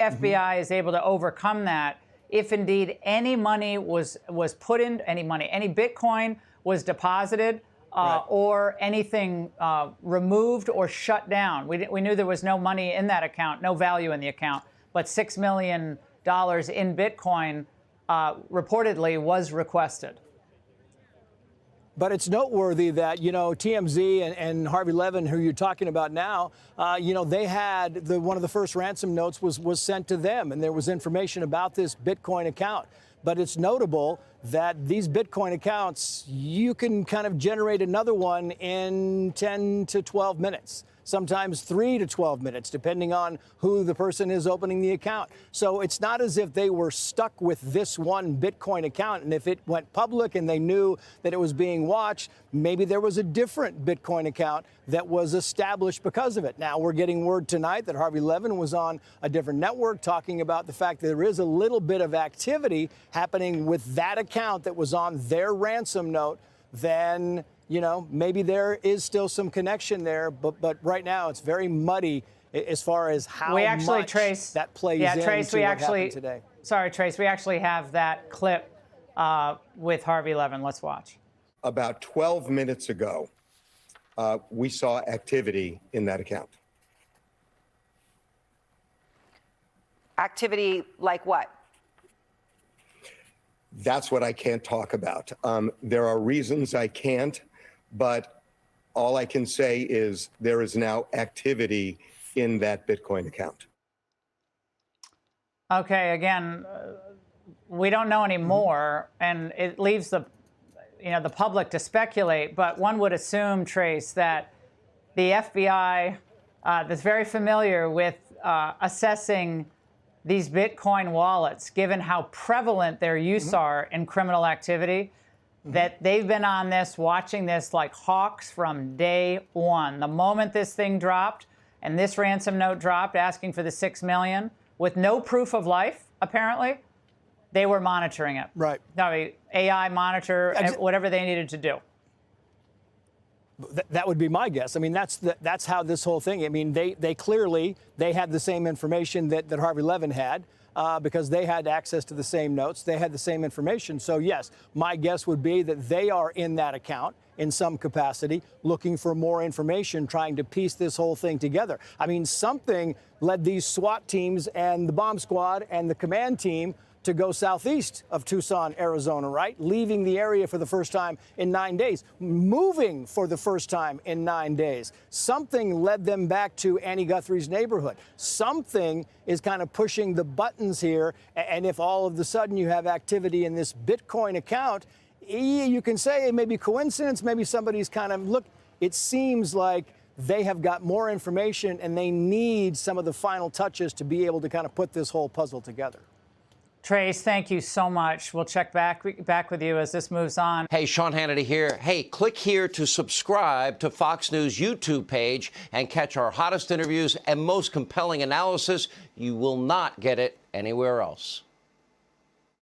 FBI is able to overcome that, if indeed any money was put in, any Bitcoin was deposited, right, or anything removed or shut down. We knew there was no money in that account, no value in the account, but $6 million in Bitcoin reportedly was requested. But it's noteworthy that, you know, TMZ and Harvey Levin, who you're talking about now, you know, they had one of the first ransom notes was sent to them, and there was information about this Bitcoin account. But it's notable that these Bitcoin accounts, you can kind of generate another one in 10 to 12 minutes. Sometimes 3 to 12 minutes, depending on who the person is opening the account. So it's not as if they were stuck with this one Bitcoin account. And if it went public and they knew that it was being watched, maybe there was a different Bitcoin account that was established because of it. Now, we're getting word tonight that Harvey Levin was on a different network talking about the fact that there is a little bit of activity happening with that account that was on their ransom note. Then, you know, maybe there is still some connection there, but right now it's very muddy as far as how much Trace, that plays into Trace, what happened today. Sorry, Trace, we actually have that clip with Harvey Levin. Let's watch. About 12 minutes ago, we saw activity in that account. Activity like what? That's what I can't talk about. There are reasons I can't, but all I can say is there is now activity in that Bitcoin account. Okay, again, we don't know any more, and it leaves the public to speculate, but one would assume, Trace, that the FBI that's very familiar with assessing these Bitcoin wallets, given how prevalent their use are in criminal activity, that they've been on this, watching this like hawks from day one. The moment this thing dropped and this ransom note dropped asking for the $6 million with no proof of life, apparently, they were monitoring it. Right. No, AI monitor, whatever they needed to do. That would be my guess. I mean, that's how this whole thing, I mean, they clearly, they had the same information that Harvey Levin had because they had access to the same notes. They had the same information. So, yes, my guess would be that they are in that account in some capacity, looking for more information, trying to piece this whole thing together. I mean, something led these SWAT teams and the bomb squad and the command team to go southeast of Tucson, Arizona, right? Leaving the area for the first time in 9 days, moving for the first time in 9 days. Something led them back to Nancy Guthrie's neighborhood. Something is kind of pushing the buttons here. And if all of a sudden you have activity in this Bitcoin account, you can say it may be coincidence, maybe somebody's kind of, look, it seems like they have got more information and they need some of the final touches to be able to kind of put this whole puzzle together. Trace, thank you so much. We'll check back with you as this moves on. Hey, Sean Hannity here. Hey, click here to subscribe to Fox News YouTube page and catch our hottest interviews and most compelling analysis. You will not get it anywhere else.